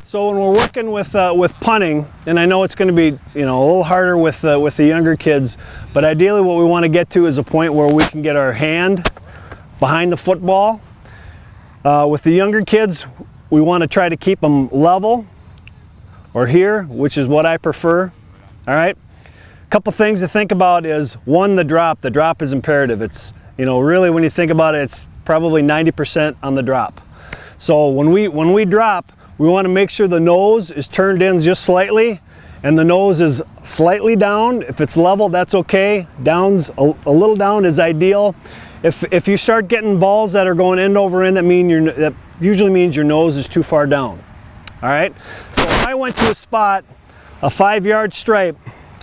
So when we're working with punting, and I know it's going to be, you know, a little harder with the younger kids, but ideally what we want to get to is a point where we can get our hand behind the football. With the younger kids, we want to try to keep them level or here, which is what I prefer. All right. A couple things to think about is, one, the drop. The drop is imperative. It's, you know, really when you think about it, it's probably 90% on the drop. So when we drop, we want to make sure the nose is turned in just slightly and the nose is slightly down. If it's level, that's okay. Down's a little down is ideal. If you start getting balls that are going end over end, that usually means your nose is too far down. All right. So if I went to a spot, a 5-yard stripe,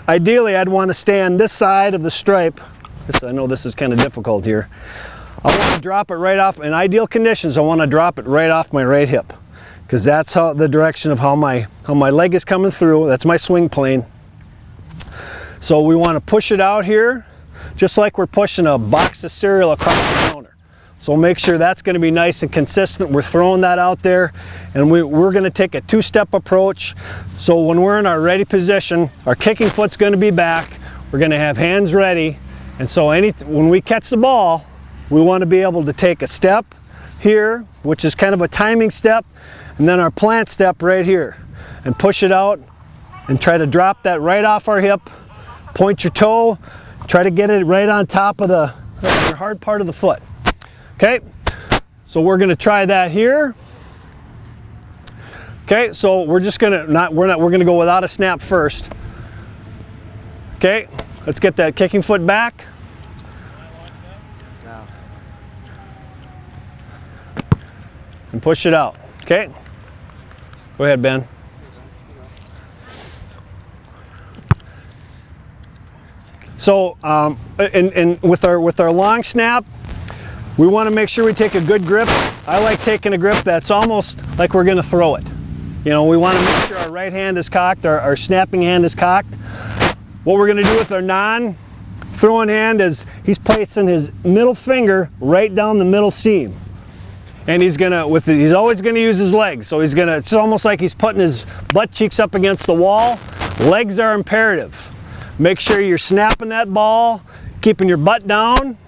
ideally I'd want to stand this side of the stripe. I know this is kind of difficult here. I want to drop it right off. In ideal conditions, I want to drop it right off my right hip, because that's how the direction of how my leg is coming through. That's my swing plane. So we want to push it out here, just like we're pushing a box of cereal across the counter. So make sure that's going to be nice and consistent. We're throwing that out there, and we're going to take a 2-step approach. So when we're in our ready position, our kicking foot's going to be back. We're going to have hands ready, and so when we catch the ball, we want to be able to take a step here, which is kind of a timing step, and then our plant step right here, and push it out and try to drop that right off our hip. Point your toe, try to get it right on top of the hard part of the foot. Okay, so we're going to try that here. Okay, so we're going to go without a snap first. Okay, let's get that kicking foot back. And push it out. Okay, go ahead, Ben. So and with our long snap, we want to make sure we take a good grip. I like taking a grip that's almost like we're going to throw it. You know, we want to make sure our right hand is cocked, our snapping hand is cocked. What we're going to do with our non-throwing hand is he's placing his middle finger right down the middle seam. And he's always gonna use his legs. So it's almost like he's putting his butt cheeks up against the wall. Legs are imperative. Make sure you're snapping that ball, keeping your butt down,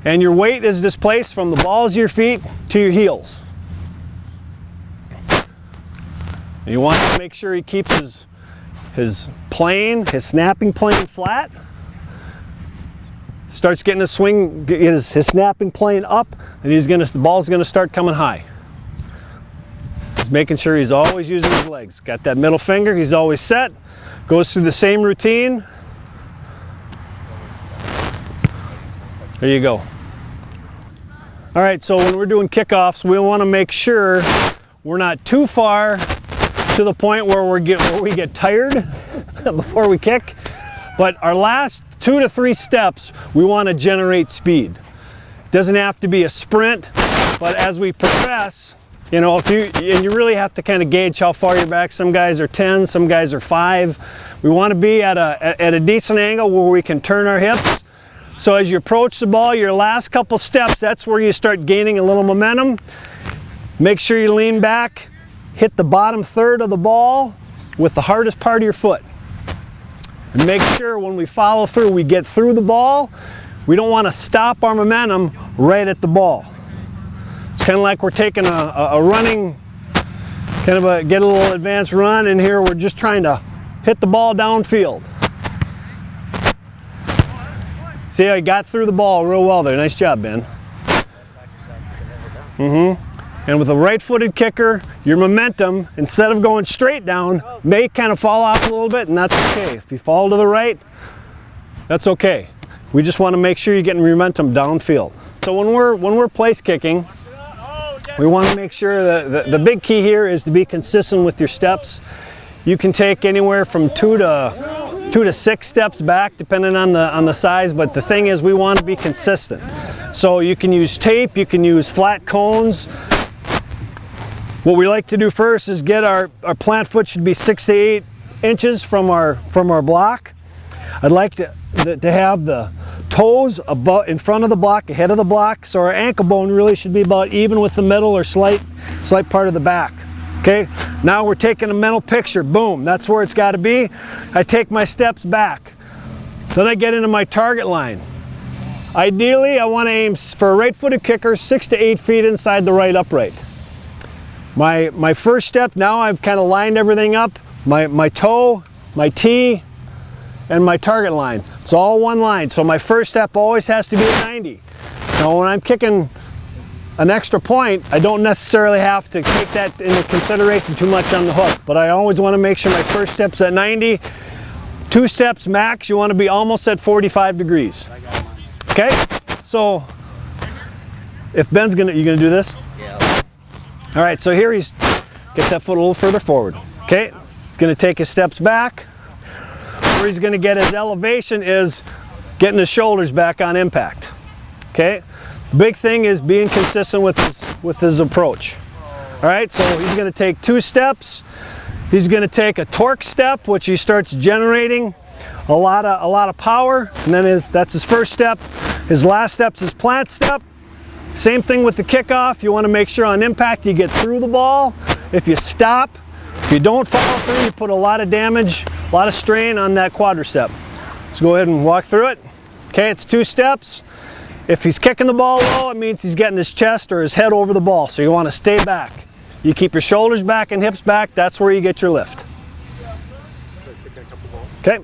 and your weight is displaced from the balls of your feet to your heels. And you want to make sure he keeps his snapping plane flat. Starts getting his swing, his snapping plane up, and the ball's gonna start coming high. He's making sure he's always using his legs. Got that middle finger, he's always set. Goes through the same routine. There you go. All right, so when we're doing kickoffs, we wanna make sure we're not too far to the point where we get tired before we kick. But our last 2 to 3 steps, we want to generate speed. It doesn't have to be a sprint, but as we progress, you know, you really have to kind of gauge how far you're back. Some guys are 10, some guys are 5. We want to be at a decent angle where we can turn our hips. So as you approach the ball, your last couple steps, that's where you start gaining a little momentum. Make sure you lean back, hit the bottom third of the ball with the hardest part of your foot. And make sure when we follow through, we get through the ball. We don't want to stop our momentum right at the ball. It's kind of like we're taking a running, get a little advanced run, and here we're just trying to hit the ball downfield. See how he got through the ball real well there. Nice job, Ben. And with a right-footed kicker, your momentum, instead of going straight down, may kind of fall off a little bit, and that's okay. If you fall to the right, that's okay. We just want to make sure you're getting momentum downfield. So when we're place kicking, we want to make sure that the big key here is to be consistent with your steps. You can take anywhere from 2 to 6 steps back, depending on the size, but the thing is we want to be consistent. So you can use tape, you can use flat cones. What we like to do first is get our plant foot should be 6 to 8 inches from our block. I'd like to have the toes about in front of the block, ahead of the block, so our ankle bone really should be about even with the middle or slight part of the back. Okay, now we're taking a mental picture. Boom, that's where it's got to be. I take my steps back. Then I get into my target line. Ideally, I want to aim for a right-footed kicker 6 to 8 feet inside the right upright. My first step, now I've kind of lined everything up. My toe, my tee, and my target line. It's all one line. So my first step always has to be at 90. Now when I'm kicking an extra point, I don't necessarily have to take that into consideration too much on the hook, but I always want to make sure my first step's at 90. 2 steps max, you want to be almost at 45 degrees. Okay? So if Ben's you gonna do this? Yeah. All right, so here get that foot a little further forward. Okay? He's gonna take his steps back. Where he's gonna get his elevation is getting his shoulders back on impact. Okay? The big thing is being consistent with his approach. All right, so he's going to take 2 steps. He's going to take a torque step, which he starts generating a lot of power, and then that's his first step. His last step's his plant step. Same thing with the kickoff. You want to make sure on impact you get through the ball. If you stop, if you don't follow through, you put a lot of damage, a lot of strain on that quadricep. Let's go ahead and walk through it. Okay, it's 2 steps. If he's kicking the ball low, it means he's getting his chest or his head over the ball. So you want to stay back. You keep your shoulders back and hips back. That's where you get your lift. Okay.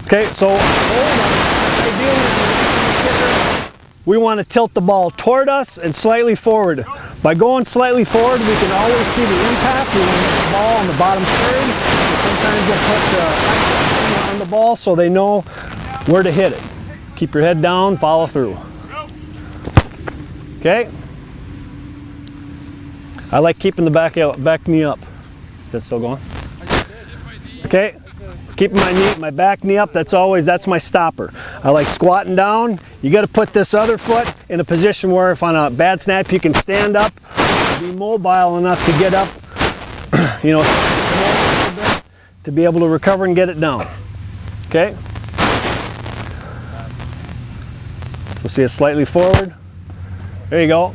Okay, so ideally, we want to tilt the ball toward us and slightly forward. By going slightly forward, we can always see the impact. We want to get the ball on the bottom third. Sometimes we'll put on the ball so they know where to hit it. Keep your head down, follow through. Okay? I like keeping the back knee up. Is that still going? Okay? Keeping my back knee up, that's my stopper. I like squatting down. You got to put this other foot in a position where if on a bad snap you can stand up, be mobile enough to get up, you know, to be able to recover and get it down. Okay? So see it slightly forward. There you go.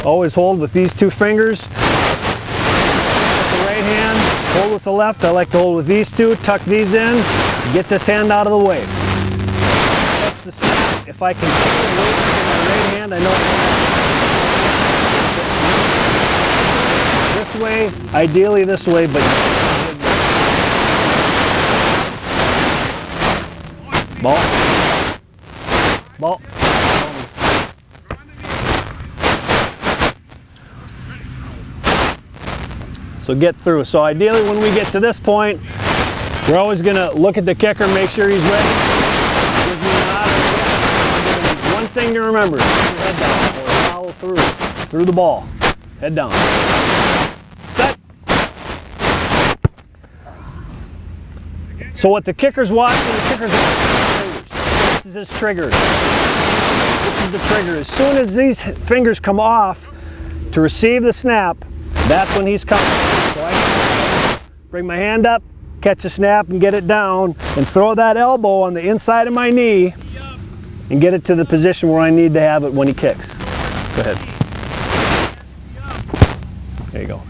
Always hold with these 2 fingers. With the right hand, hold with the left. I like to hold with these 2, tuck these in, get this hand out of the way. Touch the snap. If I can keep the weight in my right hand, I know this way, ideally this way, but ball. Ball. So get through. So ideally when we get to this point, we're always going to look at the kicker, make sure he's ready. Give me a nod. One thing to remember, keep your head down or follow through the ball. Head down. Set. So what the kicker's watching, this is his trigger. This is the trigger. As soon as these fingers come off to receive the snap, that's when he's coming. So I can bring my hand up, catch a snap and get it down, and throw that elbow on the inside of my knee and get it to the position where I need to have it when he kicks. Go ahead. There you go.